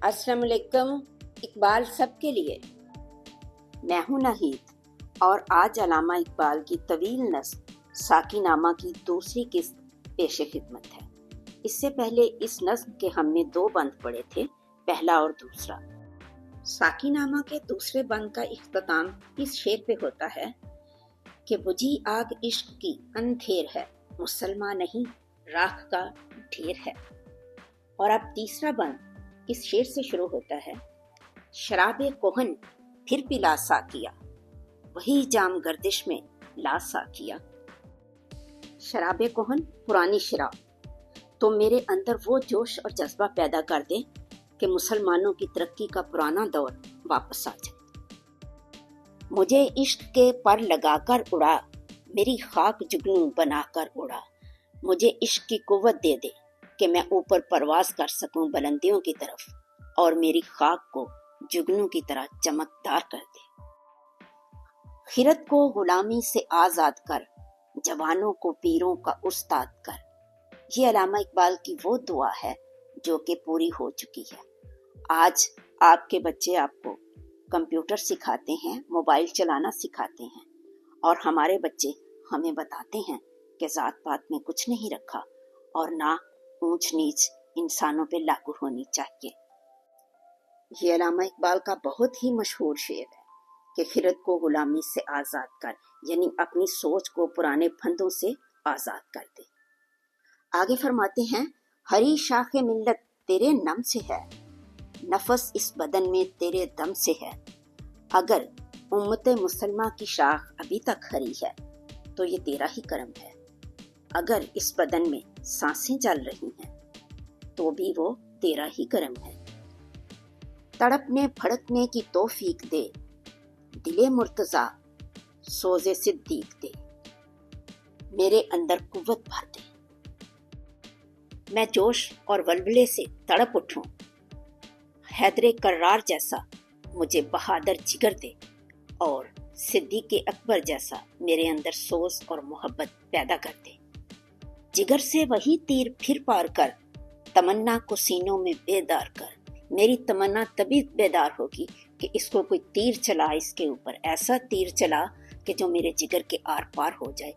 अस्सलाम वालेकुम। इकबाल सब के लिए। मैं हूं नाहिद और आज अल्लामा इकबाल की तवील नस्म साकीनामा की दूसरी किस्त पेश खिदमत है। इससे पहले इस नस्म के हमने 2 बंद पढ़े थे, पहला और दूसरा। साकीनामा के दूसरे बंद का इख्तिताम इस शेर पे होता है कि बुझी आग इश्क की अंधेर है, मुसलमान नहीं राख का ढेर है। और अब तीसरा बंद इस शेर से शुरू होता है, शराबे कोहन फिर पिला साकिया, वही जाम गर्दिश में ला साकिया। शराबे कोहन पुरानी शराब तो मेरे अंदर वो जोश और जज्बा पैदा कर दे कि मुसलमानों की तरक्की का पुराना दौर वापस आ जाए। मुझे इश्क के पर लगाकर उड़ा, मेरी खाक जुगनू बनाकर उड़ा। मुझे इश्क की कुव्वत दे दे कि मैं ऊपर परवाज कर सकूं बुलंदियों की तरफ, और मेरी खाक को जुगनू की तरह चमकदार कर दे। खिरत को गुलामी से आजाद कर, जवानों को पीरों का उस्ताद कर। ये अल्लामा इकबाल की वो दुआ है जो कि पूरी हो चुकी है। आज आपके बच्चे आपको कंप्यूटर सिखाते हैं, मोबाइल चलाना सिखाते हैं, और हमारे बच्चे हमें बताते हैं कि जात पात में कुछ नहीं रखा और ना ऊंच नीच इंसानों पे लागू होनी चाहिए। ये अल्लामा इकबाल का बहुत ही मशहूर शेर है कि खिरत को गुलामी से आज़ाद कर, यानी अपनी सोच को पुराने फंदों से आज़ाद कर दे। आगे फरमाते हैं, हरी शाखे मिल्लत तेरे नम से है, नफस इस बदन में तेरे दम से है। अगर उम्मते मुसलमा की शाख अभी तक हरी है तो ये तेरा ही करम है। अगर इस बदन में सांसें चल रही हैं तो भी वो तेरा ही करम है। तड़पने फड़कने की तौफीक दे, दिले मुर्तजा सोजे सिद्दीक दे। मेरे अंदर कुव्वत भर दे, मैं जोश और वल्वले से तड़प उठूं। हैदरे कर्रार जैसा मुझे बहादुर जिगर दे, और सिद्दीक़ अकबर जैसा मेरे अंदर सोच और मोहब्बत पैदा कर दे। जिगर से वही तीर फिर पार कर, तमन्ना को सीनों में बेदार कर। मेरी तमन्ना तभी बेदार होगी कि इसको कोई तीर चला इसके ऊपर, ऐसा तीर चला कि जो मेरे जिगर के आर पार हो जाए,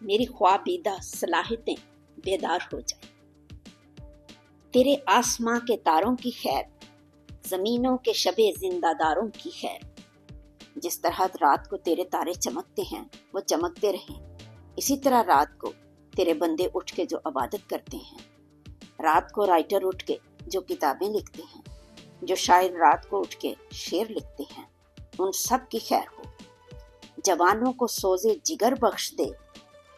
मेरी ख्वाबीदा सलाहियतें बेदार हो जाए। तेरे आसमां के तारों की खैर, जमीनों के शबे जिंदादारों की खैर। जिस तरह रात को तेरे तारे चमकते हैं वो चमकते रहें, इसी तरह रात को तेरे बंदे उठ के जो इबादत करते हैं, रात को राइटर उठ के जो किताबें लिखते हैं, जो शायर रात को उठ के शेर लिखते हैं, उन सब की खैर हो। जवानों को सोजे जिगर बख्श दे,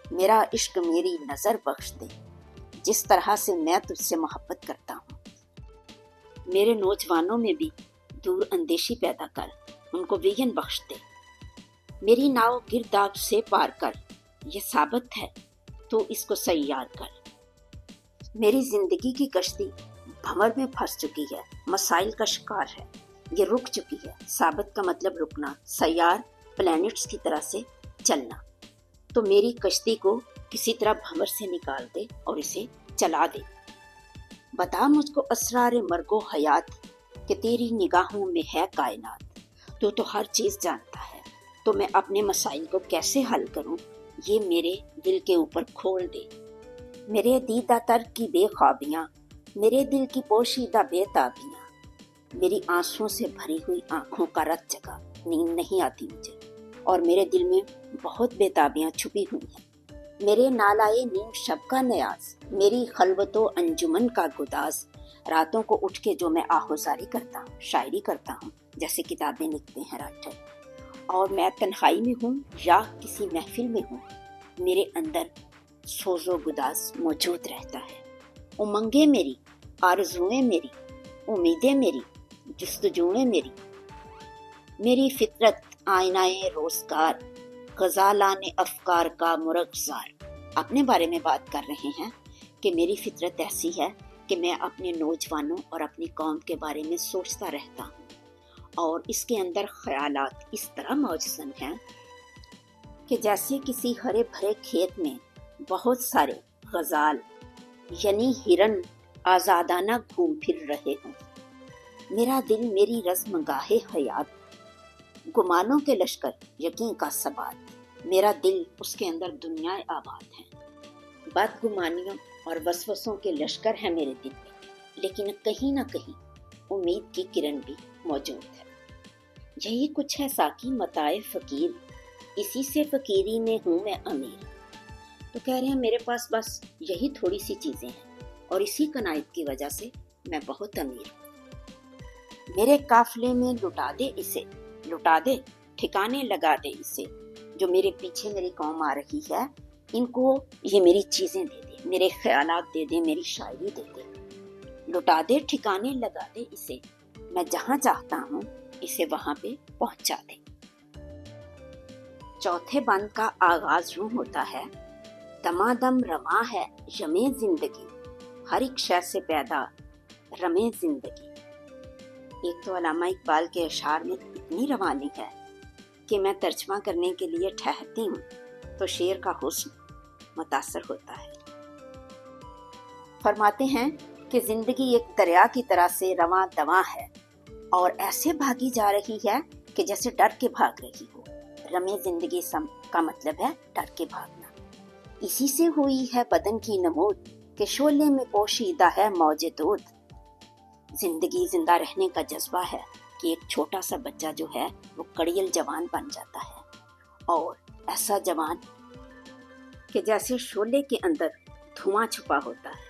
मेरा इश्क मेरी नज़र बख्श दे। जिस तरह से मैं तुझसे मोहब्बत करता हूँ, मेरे नौजवानों में भी दूर अंदेशी पैदा कर, उनको विजन बख्श दे। मेरी नाव गिरदाब से पार कर, ये साबित है तो इसको सैयार कर। मेरी जिंदगी की कश्ती भंवर में फंस चुकी है, मसाइल का शिकार है, ये रुक चुकी है। साबित का मतलब रुकना, सैयार प्लैनेट्स की तरह से चलना। तो मेरी कश्ती को किसी तरह भंवर से निकाल दे और इसे चला दे। बता मुझको असरारे मर्गो हयात, कि तेरी निगाहों में है कायनात। तू तो हर चीज़ जानता है, तो मैं अपने मसाइल को कैसे हल करूं, ये मेरे दिल के ऊपर खोल दे। मेरे दीदा तर की बेख्वाबियाँ, मेरे दिल की पोशीदा बेताबियाँ। मेरी आंसुओं से भरी हुई आंखों का रत जगा, नींद नहीं आती मुझे, और मेरे दिल में बहुत बेताबियाँ छुपी हुई हैं। मेरे नालाए नीम शब का नयाज, मेरी खलवतो अंजुमन का गुदाज। रातों को उठ के जो मैं आहोजारी करता हूँ, शायरी करता हूँ, जैसे किताबें लिखते हैं राइटर, और मैं तन्हाई में हूँ या किसी महफिल में हूँ, मेरे अंदर सोजो गुदाज मौजूद रहता है। उमंगें मेरी, आरज़ुएं मेरी, उम्मीदें मेरी, जुस्तजुएं मेरी। मेरी फितरत आईनाए रोज़गार, गज़ालाने अफ़कार का मुरग़्ज़ार। अपने बारे में बात कर रहे हैं कि मेरी फितरत ऐसी है कि मैं अपने नौजवानों और अपनी कौम के बारे में सोचता रहता हूँ, और इसके अंदर ख्यालात इस तरह मौजूद हैं कि जैसे किसी हरे भरे खेत में बहुत सारे गज़ाल यानी हिरन आज़ादाना घूम फिर रहे हों। میرا دل میری رزم گاہے حیات، گمانوں کے لشکر یقین کا ثبات، میرا دل اس کے اندر دنیا آباد ہے۔ بدگمانیوں اور وسوسوں کے لشکر ہیں میرے دل میں، لیکن کہیں نہ کہیں امید کی کرن بھی موجود ہے۔ یہی کچھ ہے ساقی متاع فقیر، اسی سے فقیری میں ہوں میں امیر۔ تو کہہ رہے ہیں میرے پاس بس یہی تھوڑی سی چیزیں ہیں اور اسی قناعت کی وجہ سے میں بہت امیر ہوں۔ میرے قافلے میں لٹا دے اسے، لٹا دے ٹھکانے لگا دے اسے، جو میرے پیچھے میری قوم آ رہی ہے ان کو یہ میری چیزیں دے دے، میرے خیالات دے دے، میری شاعری دے دے، لٹا دے ٹھکانے لگا دے اسے، میں جہاں چاہتا ہوں اسے وہاں پہ پہنچا دے۔ چوتھے بند کا آغاز یوں ہوتا ہے، دمادم رواں ہے یمیں زندگی، ہر ایک شے سے پیدا رمیں زندگی۔ ایک تو علامہ اقبال کے اشعار میں اتنی روانی ہے کہ میں ترجمہ کرنے کے لیے ٹھہرتی ہوں تو شعر کا حسن متاثر ہوتا ہے۔ فرماتے ہیں کہ زندگی ایک دریا کی طرح سے رواں دواں ہے اور ایسے بھاگی جا رہی ہے کہ جیسے ڈر کے بھاگ رہی ہو۔ رمے زندگی کا مطلب ہے ڈر کے بھاگنا۔ اسی سے ہوئی ہے بدن کی نمود کہ شعلے میں پوشیدہ ہے موج دود۔ زندگی زندہ رہنے کا جذبہ ہے کہ ایک چھوٹا سا بچہ جو ہے وہ کڑیل جوان بن جاتا ہے، اور ایسا جوان کہ جیسے شعلے کے اندر دھواں چھپا ہوتا ہے،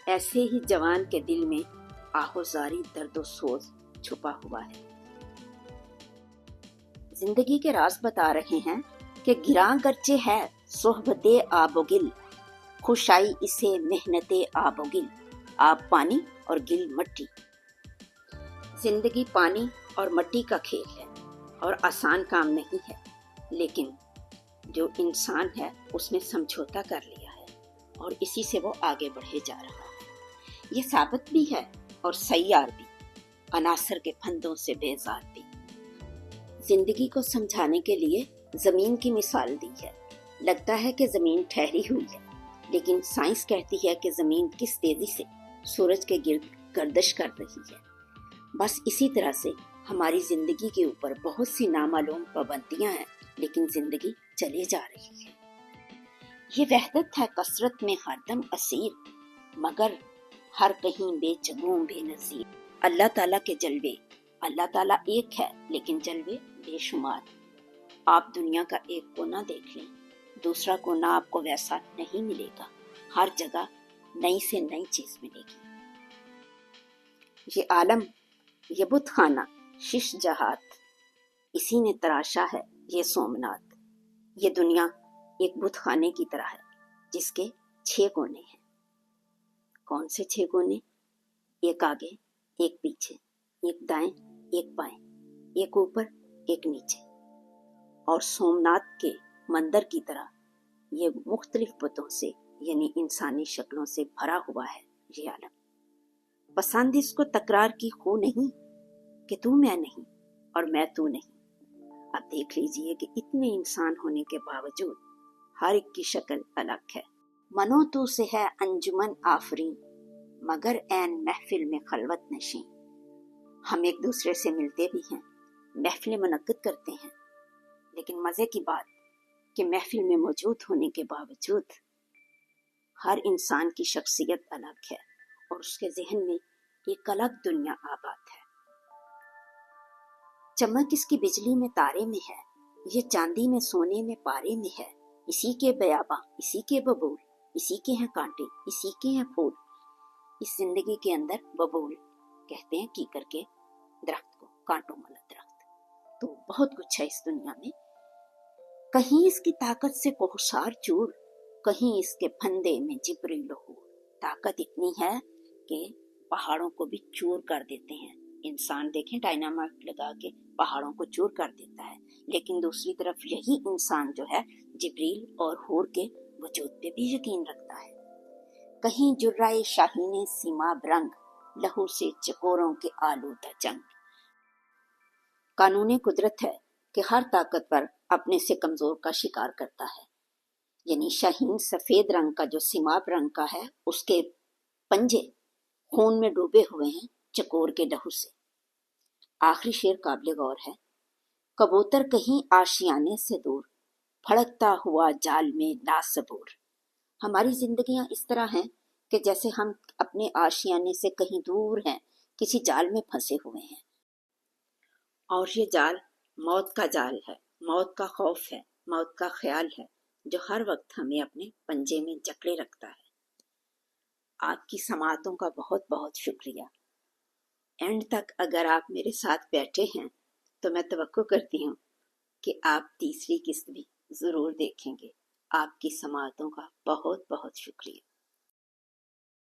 ایسے ہی جوان کے دل میں آہوزاری درد و سوز چھپا ہوا ہے۔ زندگی کے راز بتا رہے ہیں کہ گراں گرچہ ہے صحبت آب و گل، خوش آئی اسے محنت آب و گل، آب پانی اور گل مٹی۔ زندگی پانی اور مٹی کا کھیل ہے اور آسان کام نہیں ہے، لیکن جو انسان ہے اس نے سمجھوتا کر لیا ہے اور اسی سے وہ آگے بڑھے جا رہا ہے۔ یہ ثابت بھی ہے اور سیار بھی، عناصر کے پھندوں سے بیزار بھی۔ زندگی کو سمجھانے کے لیے زمین کی مثال دی ہے۔ لگتا ہے کہ زمین ٹھہری ہوئی ہے، لیکن سائنس کہتی ہے کہ زمین کس تیزی سے سورج کے گرد گردش کر رہی ہے۔ بس اسی طرح سے ہماری زندگی کے اوپر بہت سی نامعلوم پابندیاں ہیں، لیکن زندگی چلے جا رہی ہے۔ یہ وحدت ہے کثرت میں ہر دم اسیر، مگر ہر کہیں بے چگوں بے نظیر۔ اللہ تعالیٰ کے جلوے، اللہ تعالیٰ ایک ہے لیکن جلوے بے شمار۔ آپ دنیا کا ایک کونا دیکھ لیں، دوسرا کونا آپ کو ویسا نہیں ملے گا۔ ہر جگہ نئی سے نئی چیز ملے گی۔ یہ عالم، یہ بت خانہ شش جہات، اسی نے تراشا ہے یہ سومنات۔ یہ دنیا ایک بت خانے کی طرح ہے جس کے 6 کونے ہیں۔ کون سے 6 کونے؟ ایک آگے، ایک پیچھے، ایک دائیں، ایک بائیں، ایک اوپر، ایک نیچے۔ اور سومنات کے مندر کی طرح یہ مختلف بتوں سے یعنی انسانی شکلوں سے بھرا ہوا ہے یہ عالم۔ پسند اس کو تکرار کی خو نہیں کہ تو میں نہیں اور میں تو نہیں۔ اب دیکھ لیجئے کہ اتنے انسان ہونے کے باوجود ہر ایک کی شکل الگ ہے۔ منو تو سے ہے انجمن آفرین، مگر عین محفل میں خلوت نشین۔ ہم ایک دوسرے سے ملتے بھی ہیں، محفلیں منعقد کرتے ہیں، لیکن مزے کی بات کہ محفل میں موجود ہونے کے باوجود ہر انسان کی شخصیت الگ ہے اور اس کے ذہن میں ایک الگ دنیا آباد ہے۔ چمک اس کی بجلی میں تارے میں ہے، یہ چاندی میں سونے میں پارے میں ہے۔ اسی کے بیاباں، اسی کے ببول، اسی کے ہیں کانٹے، اسی کے ہیں پھول۔ اس زندگی کے اندر ببول کہتے ہیں کیکر کے درخت کو، کانٹوں والا درخت۔ تو بہت کچھ ہے اس دنیا میں۔ کہیں اس کی طاقت سے کوہسار چور، کہیں اس کے پھندے میں جبریل ہو۔ طاقت اتنی ہے کہ پہاڑوں کو بھی چور کر دیتے ہیں۔ انسان دیکھیں ڈائنامائٹ لگا کے پہاڑوں کو چور کر دیتا ہے، لیکن دوسری طرف یہی انسان جو ہے جبریل اور حور کے وجود پہ بھی یقین رکھتا ہے۔ کہیں جرائے شاہین سیماب رنگ، لہو سے چکوروں کے آلودہ جنگ۔ قانون قدرت ہے کہ ہر طاقتور اپنے سے کمزور کا شکار کرتا ہے۔ یعنی شاہین سفید رنگ کا جو سیماب رنگ کا ہے، اس کے پنجے خون میں ڈوبے ہوئے ہیں چکور کے لہو سے۔ आखिरी शेर काबिल गौर है। कबूतर कहीं आशियाने से दूर, फड़कता हुआ जाल में नासबूर। हमारी जिंदगियां इस तरह हैं कि जैसे हम अपने आशियाने से कहीं दूर हैं, किसी जाल में फंसे हुए हैं। और ये जाल मौत का जाल है, मौत का खौफ है, मौत का ख्याल है, जो हर वक्त हमें अपने पंजे में जकड़े रखता है। आपकी समाअतों का बहुत बहुत शुक्रिया। एंड तक अगर आप मेरे साथ बैठे हैं तो मैं तवक्को करती हूँ कि आप तीसरी किस्त भी ज़रूर देखेंगे। आपकी समाअतों का बहुत बहुत शुक्रिया।